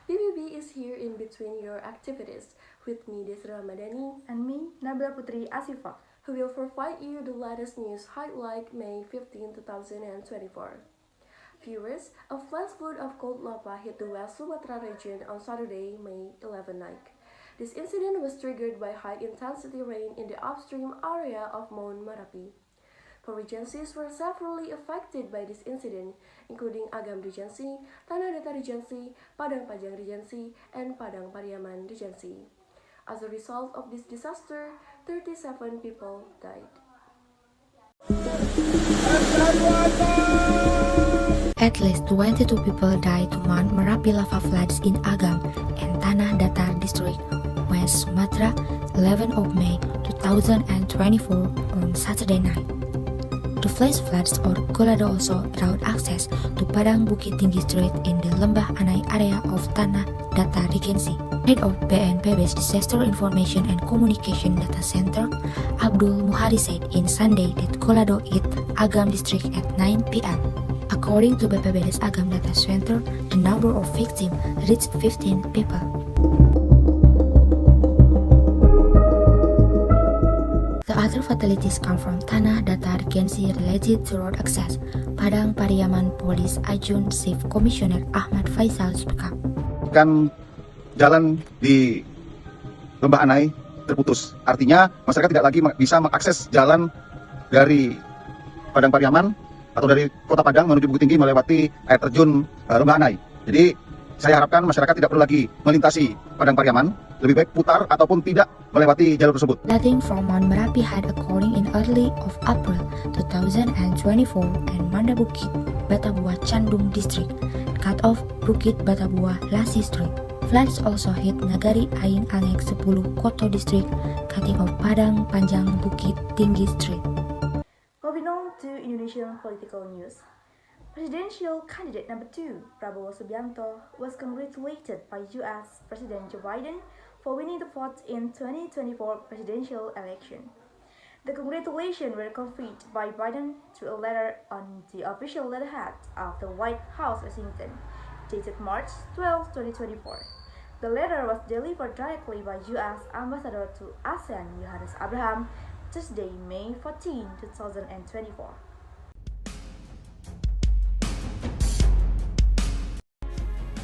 BBB is here in between your activities with me, Desra Ramadhani, and me, Nabila Putri Asifa, who will provide you the latest news highlight May 15, 2024. Viewers, a flash flood of cold lava hit the West Sumatra region on Saturday, May 11 night. This incident was triggered by high-intensity rain in the upstream area of Mount Merapi. Four regencies were severely affected by this incident, including Agam Regency, Tanah Datar Regency, Padang Panjang Regency, and Padang Pariaman Regency. As a result of this disaster, 37 people died. At least 22 people died to Mount Merapi lava floods in Agam and Tanah Datar district, West Sumatra, 11 of May 2024 on Saturday night. The flash floods or Golado also allowed access to Padang Bukit Tinggi Street in the Lembah Anai area of Tanah Datar Regency. Head of BNPB's Disaster Information and Communication Data Center, Abdul Muhari said in Sunday that Golado hit Agam district at 9 p.m. According to BPBD's Agam Data Center, the number of victims reached 15 people. The other fatalities come from Tanah Datar Regency related to road access. Padang Pariaman Police Ajun Chief Commissioner Ahmad Faisal speak up. Jalan di Lembah Anai terputus. Artinya masyarakat tidak lagi bisa mengakses jalan dari Padang Pariaman atau dari Kota Padang menuju Bukit Tinggi melewati air terjun Lembah Anai. Jadi saya harapkan masyarakat tidak perlu lagi melintasi Padang Pariaman, lebih baik putar ataupun tidak melewati jalur tersebut. Flooding from Mount Merapi had occurring in early of April 2024 and Manda Bukit Batabuah Candung district, cut off Bukit Batabuah Lasi Street. Floods also hit Nagari Aing Angek 10 Koto district, cutting off Padang Panjang Bukit Tinggi Street. Moving on to Indonesian political news. Presidential candidate number 2, Prabowo Subianto, was congratulated by US President Joe Biden for winning the vote in 2024 presidential election. The congratulations were conveyed by Biden through a letter on the official letterhead of the White House, Washington, dated March 12, 2024. The letter was delivered directly by US Ambassador to ASEAN Yohannes Abraham Tuesday, May 14, 2024.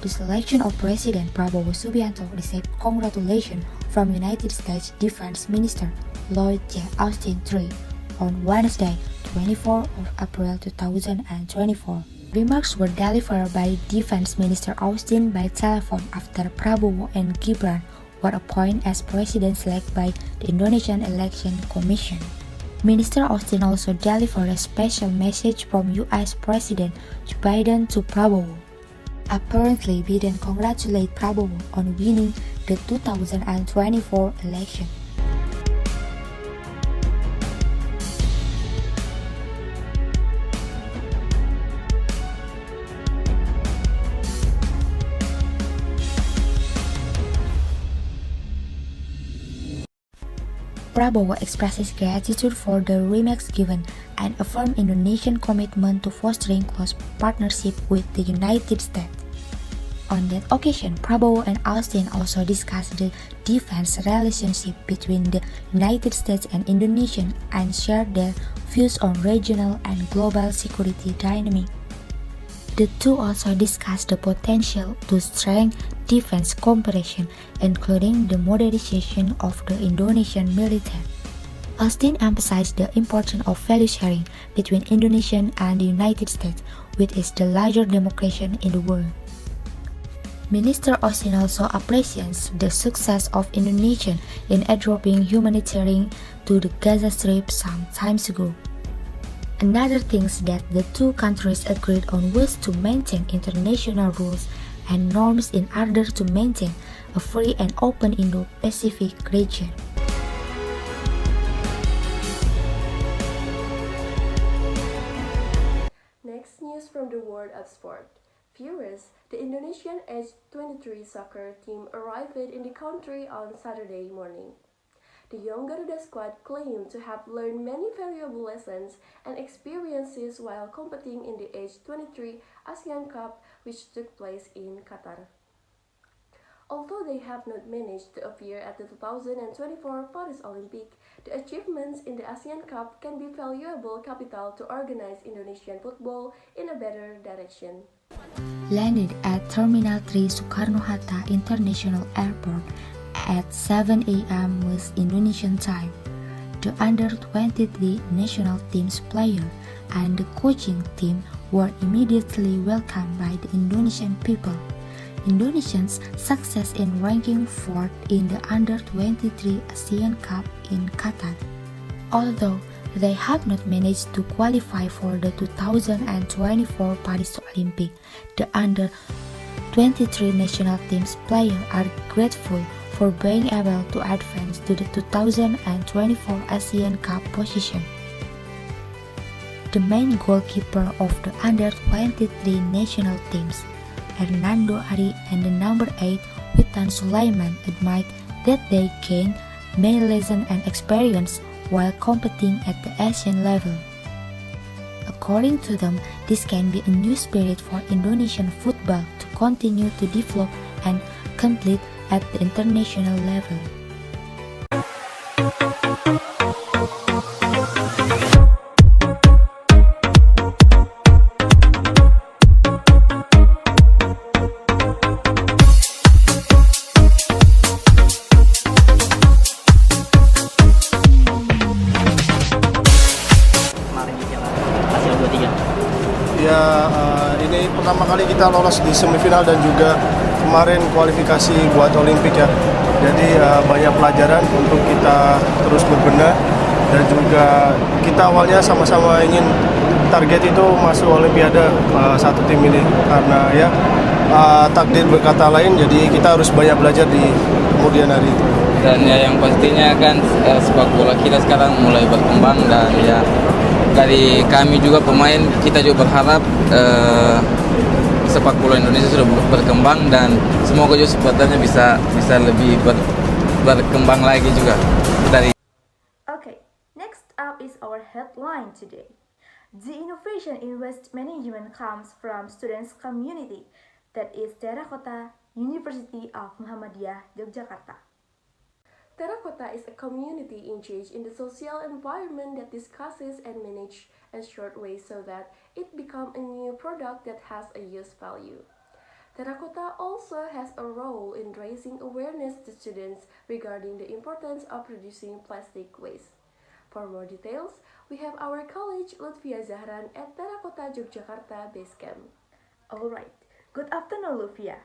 The selection of President Prabowo Subianto received congratulations from United States Defense Minister Lloyd J. Austin III on Wednesday, 24 of April 2024. Remarks were delivered by Defense Minister Austin by telephone after Prabowo and Gibran were appointed as president-elect by the Indonesian Election Commission. Minister Austin also delivered a special message from US President Joe Biden to Prabowo. Apparently, Biden congratulated Prabowo on winning the 2024 election. Prabowo expresses gratitude for the remarks given and affirmed Indonesian commitment to fostering close partnership with the United States. On that occasion, Prabowo and Austin also discussed the defense relationship between the United States and Indonesia and shared their views on regional and global security dynamics. The two also discussed the potential to strengthen defense cooperation, including the modernization of the Indonesian military. Austin emphasized the importance of value sharing between Indonesia and the United States, which is the largest democracy in the world. Minister Austin also appreciates the success of Indonesia in airdropping humanitarian to the Gaza Strip some time ago. Another thing that the two countries agreed on was to maintain international rules and norms in order to maintain a free and open Indo-Pacific region. Next news from the world of sport. Viewers, the Indonesian age 23 soccer team arrived in the country on Saturday morning. The young Garuda squad claimed to have learned many valuable lessons and experiences while competing in the age 23 ASEAN Cup, which took place in Qatar. Although they have not managed to appear at the 2024 Paris Olympic, the achievements in the ASEAN Cup can be valuable capital to organize Indonesian football in a better direction. Landed at Terminal 3 Soekarno-Hatta International Airport at 7 a.m. with Indonesian time. The under-23 national team's player and the coaching team were immediately welcomed by the Indonesian people. Indonesia's success in ranking fourth in the under-23 ASEAN Cup in Qatar. Although they have not managed to qualify for the 2024 Paris Olympic, the under-23 national team's players are grateful for being able to advance to the 2024 ASEAN Cup position. The main goalkeeper of the under-23 national teams, Hernando Ari, and the number 8, Witan Sulaiman, admit that they gained many lessons and experience while competing at the Asian level. According to them, this can be a new spirit for Indonesian football to continue to develop and compete at the international level. Ya, ini pertama kali kita lolos di semifinal dan juga kemarin kualifikasi buat Olimpik ya. Jadi banyak pelajaran untuk kita terus berbenah dan juga kita awalnya sama-sama ingin target itu masuk Olimpiade satu tim ini karena ya takdir berkata lain, jadi kita harus banyak belajar di kemudian hari itu. Dan ya yang pastinya kan sepak bola kita sekarang mulai berkembang dan ya dari kami juga pemain kita juga berharap sepak bola Indonesia sudah berkembang dan semoga juga supporternya bisa lebih berkembang lagi juga dari. Okay, next up is our headline today. The innovation in waste management comes from students' community, that is Terracotta University of Muhammadiyah, Yogyakarta. Terracotta is a community engaged in the social environment that discusses and manages a short waste so that it becomes a new product that has a use value. Terracotta also has a role in raising awareness to students regarding the importance of reducing plastic waste. For more details, we have our colleague Lutfia Zahran at Terracotta Yogyakarta Base Camp. Alright, good afternoon Lufia.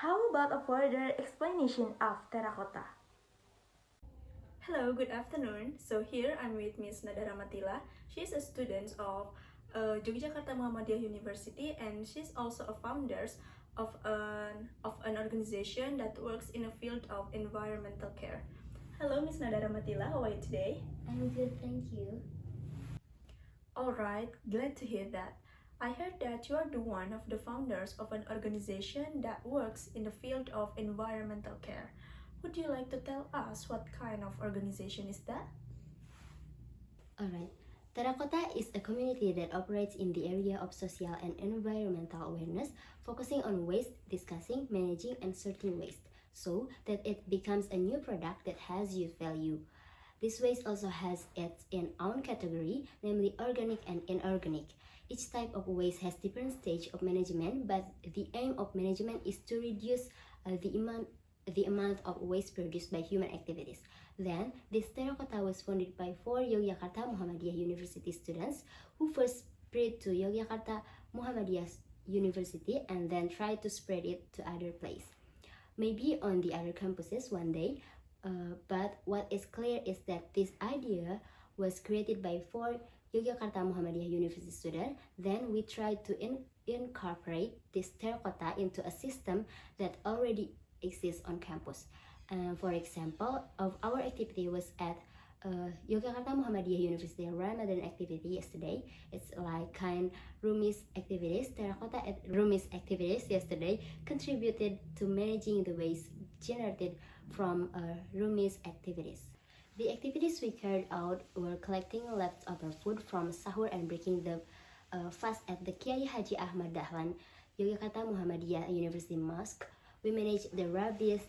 How about a further explanation of Terracotta? Hello, good afternoon. So here I'm with Miss Nadara Matila. She's a student of Yogyakarta Muhammadiyah University and she's also a founder of an organization that works in a field of environmental care. Hello, Miss Nadara Matila. How are you today? I'm good, thank you. Alright, glad to hear that. I heard that you are the one of the founders of an organization that works in the field of environmental care. Would you like to tell us what kind of organization is that? Alright, Terracotta is a community that operates in the area of social and environmental awareness, focusing on waste, discussing, managing, and sorting waste, so that it becomes a new product that has use value. This waste also has its own category, namely organic and inorganic. Each type of waste has different stage of management, but the aim of management is to reduce the amount of waste produced by human activities. Then, this Terracotta was founded by 4 Yogyakarta Muhammadiyah University students who first spread to Yogyakarta Muhammadiyah University and then tried to spread it to other places. Maybe on the other campuses one day, but what is clear is that this idea was created by 4 Yogyakarta Muhammadiyah University students. Then we tried to incorporate this Terracotta into a system that already exists on campus. For example, of our activity was at Yogyakarta Muhammadiyah University Ramadan activity yesterday. It's like kind Rumis activities. Terracotta at Rumis activities yesterday contributed to managing the waste generated from Rumis activities. The activities we carried out were collecting leftover food from sahur and breaking the fast at the Kiai Haji Ahmad Dahlan Yogyakarta Muhammadiyah University Mosque We manage the rubbish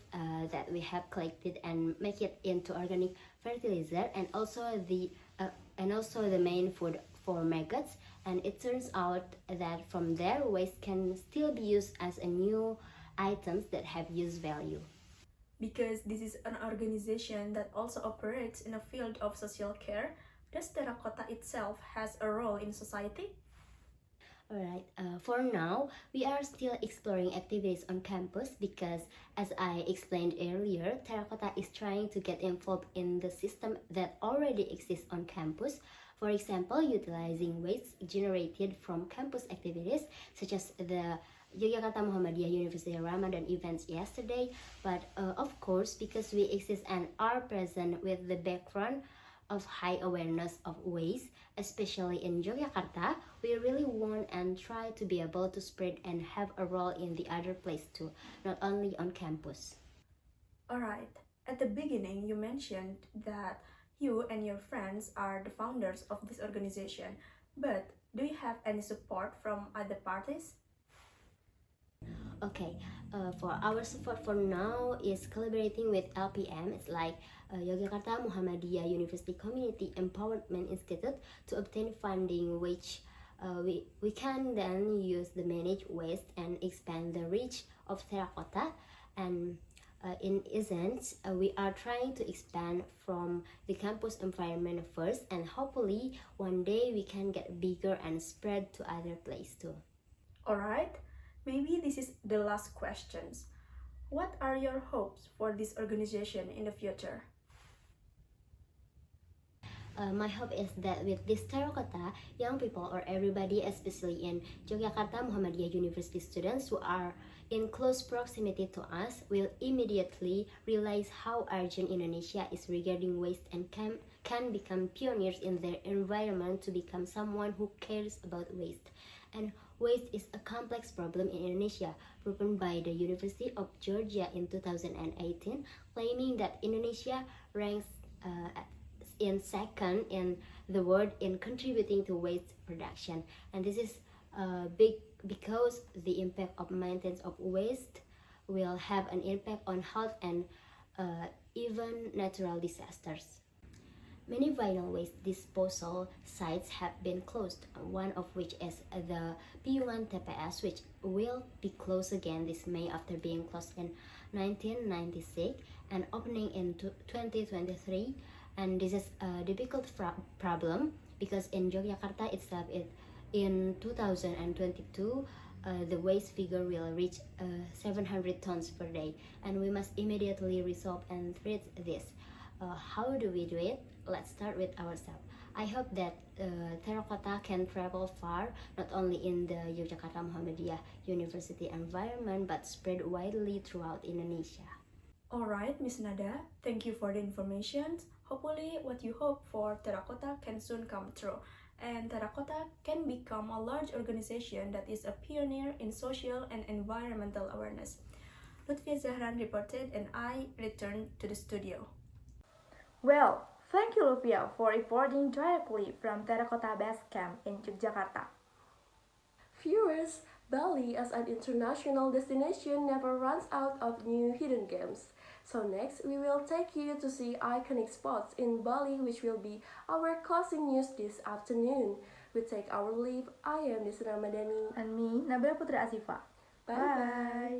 that we have collected and make it into organic fertilizer, and also the main food for maggots. And it turns out that from there, waste can still be used as a new items that have use value. Because this is an organization that also operates in a field of social care, does Terracotta itself has a role in society? Alright, for now, we are still exploring activities on campus because, as I explained earlier, Terracotta is trying to get involved in the system that already exists on campus. For example, utilizing waste generated from campus activities such as the Yogyakarta Muhammadiyah University Ramadan events yesterday. But of course, because we exist and are present with the background of high awareness of waste, especially in Yogyakarta, we really want and try to be able to spread and have a role in the other place too, not only on campus. Alright, at the beginning you mentioned that you and your friends are the founders of this organization, but do you have any support from other parties? Okay, for our support for now is collaborating with LPM. It's like Yogyakarta Muhammadiyah University Community Empowerment Institute to obtain funding, which we can then use the managed waste and expand the reach of Terracotta. And in essence, we are trying to expand from the campus environment first, and hopefully one day we can get bigger and spread to other places too. Alright, maybe this is the last questions. What are your hopes for this organization in the future? My hope is that with this Terracotta, young people or everybody, especially in Yogyakarta Muhammadiyah University students who are in close proximity to us, will immediately realize how urgent Indonesia is regarding waste and can become pioneers in their environment to become someone who cares about waste. And waste is a complex problem in Indonesia, proven by the University of Georgia in 2018, claiming that Indonesia ranks in second in the world in contributing to waste production. And this is big because the impact of maintenance of waste will have an impact on health and even natural disasters. Many vinyl waste disposal sites have been closed, one of which is the Piungan TPS, which will be closed again this May after being closed in 1996 and opening in 2023. And this is a difficult problem because in Yogyakarta itself, in 2022, the waste figure will reach 700 tons per day, and we must immediately resolve and treat this. How do we do it? Let's start with ourselves. I hope that Terracotta can travel far, not only in the Yogyakarta Muhammadiyah University environment, but spread widely throughout Indonesia. Alright, Miss Nada, thank you for the information. Hopefully what you hope for Terracotta can soon come true, and Terracotta can become a large organization that is a pioneer in social and environmental awareness. Lutfia Zahran reported and I returned to the studio. Well, thank you Lufia for reporting directly from Terracotta Base Camp in Yogyakarta. Viewers, Bali as an international destination never runs out of new hidden gems. So next, we will take you to see iconic spots in Bali, which will be our closing news this afternoon. We take our leave. I am Nisra Madani. And me, Nabila Putra Asifa. Bye-bye.